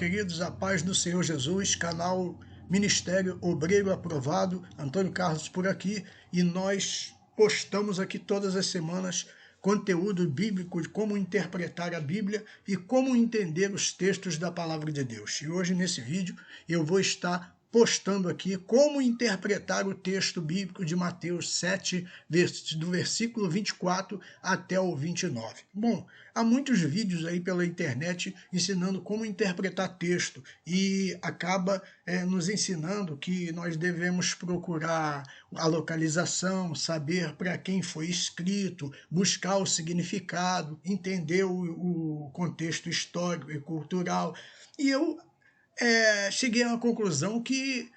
queridos, a paz do Senhor Jesus, canal Ministério Obreiro Aprovado, Antônio Carlos por aqui, e nós postamos aqui todas as semanas conteúdo bíblico de como interpretar a Bíblia e como entender os textos da Palavra de Deus. E hoje, nesse vídeo, eu vou estar postando aqui como interpretar o texto bíblico de Mateus 7, do versículo 24 até o 29. Bom, há muitos vídeos aí pela internet ensinando como interpretar texto e acaba nos ensinando que nós devemos procurar a localização, saber para quem foi escrito, buscar o significado, entender o contexto histórico e cultural. E eu cheguei a uma conclusão que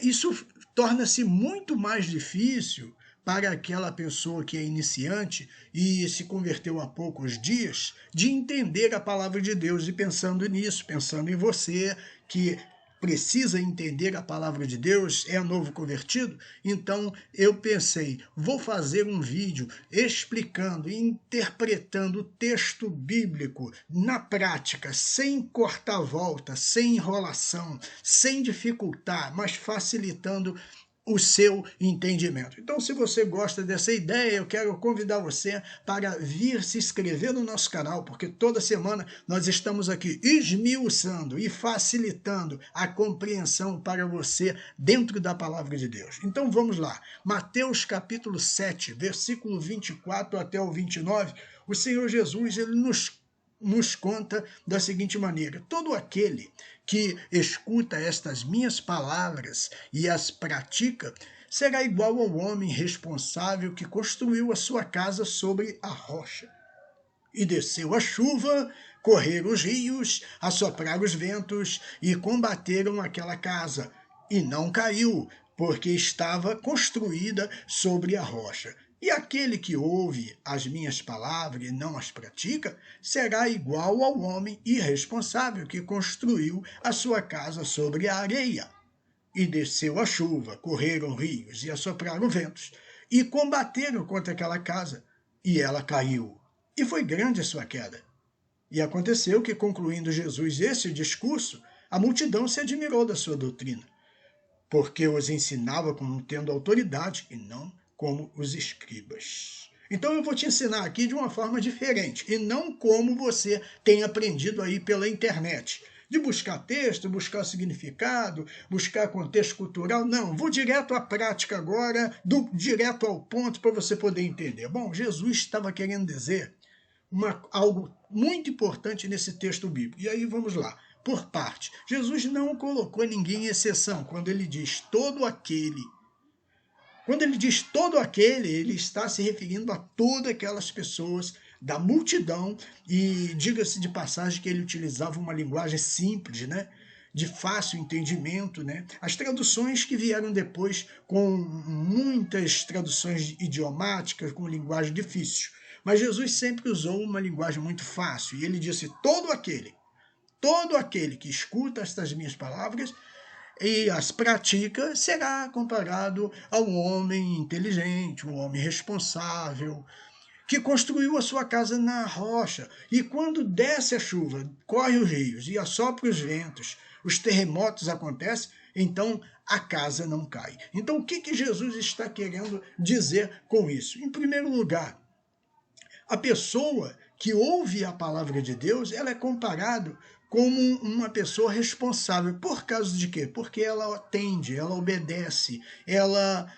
isso torna-se muito mais difícil para aquela pessoa que é iniciante e se converteu há poucos dias, de entender a palavra de Deus. E pensando nisso, pensando em você, que precisa entender a palavra de Deus, é novo convertido, então eu pensei, vou fazer um vídeo explicando e interpretando o texto bíblico na prática, sem cortar volta, sem enrolação, sem dificultar, mas facilitando o seu entendimento. Então, se você gosta dessa ideia, eu quero convidar você para vir se inscrever no nosso canal, porque toda semana nós estamos aqui esmiuçando e facilitando a compreensão para você dentro da palavra de Deus. Então, vamos lá. Mateus capítulo 7, versículo 24 até o 29, o Senhor Jesus, ele nos conta da seguinte maneira: todo aquele que escuta estas minhas palavras e as pratica, será igual ao homem responsável que construiu a sua casa sobre a rocha. E desceu a chuva, correram os rios, assopraram os ventos e combateram aquela casa. E não caiu, porque estava construída sobre a rocha. E aquele que ouve as minhas palavras e não as pratica, será igual ao homem irresponsável que construiu a sua casa sobre a areia. E desceu a chuva, correram rios e assopraram ventos, e combateram contra aquela casa, e ela caiu. E foi grande a sua queda. E aconteceu que, concluindo Jesus esse discurso, a multidão se admirou da sua doutrina, porque os ensinava como tendo autoridade e não como os escribas. Então eu vou te ensinar aqui de uma forma diferente, e não como você tem aprendido aí pela internet, de buscar texto, buscar significado, buscar contexto cultural. Não, vou direto à prática agora, direto ao ponto para você poder entender. Bom, Jesus estava querendo dizer algo muito importante nesse texto bíblico. E aí vamos lá, por parte. Jesus não colocou ninguém em exceção quando ele diz todo aquele. Quando ele diz todo aquele, ele está se referindo a todas aquelas pessoas da multidão, e diga-se de passagem que ele utilizava uma linguagem simples, né? De fácil entendimento, né? As traduções que vieram depois com muitas traduções idiomáticas, com linguagem difícil. Mas Jesus sempre usou uma linguagem muito fácil, e ele disse todo aquele que escuta estas minhas palavras e as pratica, será comparado ao homem inteligente, um homem responsável, que construiu a sua casa na rocha. E quando desce a chuva, corre os rios e assopra os ventos, os terremotos acontecem, então a casa não cai. Então o que Jesus está querendo dizer com isso? Em primeiro lugar, a pessoa que ouve a palavra de Deus, ela é comparada como uma pessoa responsável. Por causa de quê? Porque ela atende, ela obedece, ela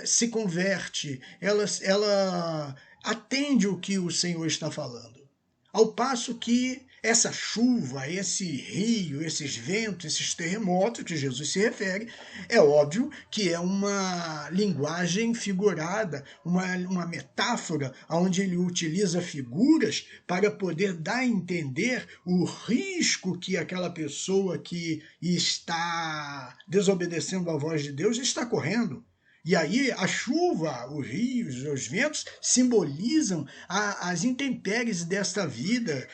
se converte, ela atende o que o Senhor está falando. Ao passo que essa chuva, esse rio, esses ventos, esses terremotos que Jesus se refere, é óbvio que é uma linguagem figurada, uma metáfora, onde ele utiliza figuras para poder dar a entender o risco que aquela pessoa que está desobedecendo à voz de Deus está correndo. E aí a chuva, os rios, os ventos simbolizam as intempéries desta vida,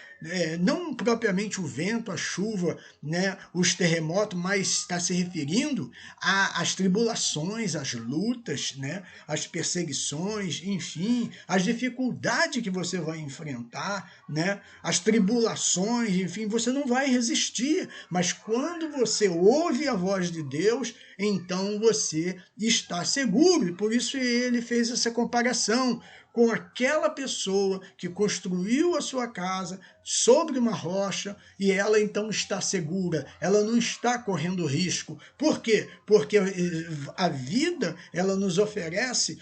não propriamente o vento, a chuva, né, os terremotos, mas está se referindo às tribulações, às lutas, né, às perseguições, enfim, às dificuldades que você vai enfrentar, né, as tribulações, enfim, você não vai resistir, mas quando você ouve a voz de Deus, então você está seguro, e por isso ele fez essa comparação com aquela pessoa que construiu a sua casa sobre uma rocha e ela então está segura, ela não está correndo risco. Por quê? Porque a vida, ela nos oferece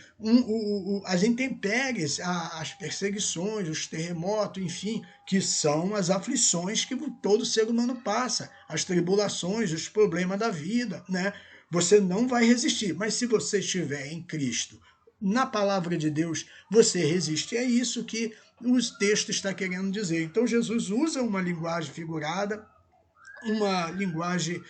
as intempéries, as perseguições, os terremotos, enfim, que são as aflições que todo ser humano passa, as tribulações, os problemas da vida, né? Você não vai resistir, mas se você estiver em Cristo, na palavra de Deus, você resiste. É isso que o texto está querendo dizer. Então Jesus usa uma linguagem figurada, uma linguagem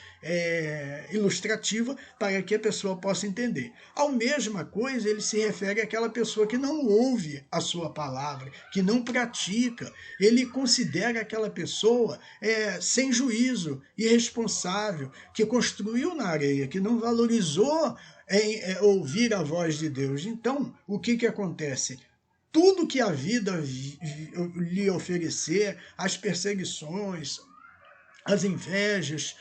ilustrativa para que a pessoa possa entender. A mesma coisa ele se refere àquela pessoa que não ouve a sua palavra, que não pratica. Ele considera aquela pessoa sem juízo, irresponsável, que construiu na areia, que não valorizou ouvir a voz de Deus. Então, o que acontece? Tudo que a vida lhe oferecer, as perseguições, as invejas,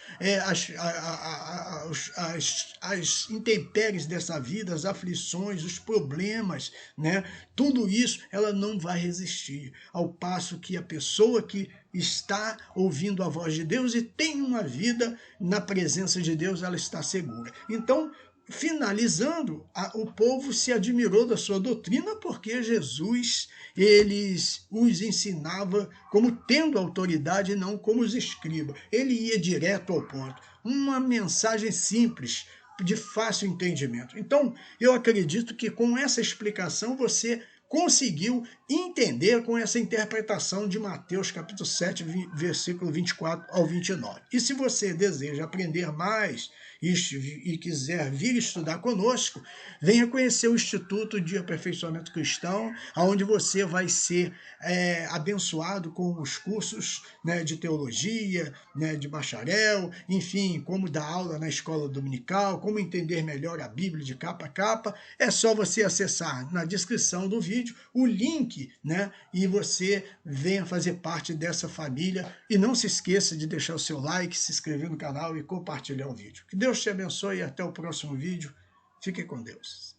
as intempéries dessa vida, as aflições, os problemas, né? Tudo isso ela não vai resistir, ao passo que a pessoa que está ouvindo a voz de Deus e tem uma vida na presença de Deus, ela está segura. Então, finalizando, o povo se admirou da sua doutrina porque Jesus os ensinava como tendo autoridade e não como os escribas. Ele ia direto ao ponto. Uma mensagem simples, de fácil entendimento. Então, eu acredito que com essa explicação você conseguiu entender com essa interpretação de Mateus capítulo 7, versículo 24 ao 29. E se você deseja aprender mais e quiser vir estudar conosco, venha conhecer o Instituto de Aperfeiçoamento Cristão, onde você vai ser abençoado com os cursos, né, de teologia, né, de bacharel, enfim, como dar aula na escola dominical, como entender melhor a Bíblia de capa a capa. É só você acessar na descrição do vídeo o link, né, e você venha fazer parte dessa família. E não se esqueça de deixar o seu like, se inscrever no canal e compartilhar o vídeo. Que Deus te abençoe e até o próximo vídeo. Fique com Deus.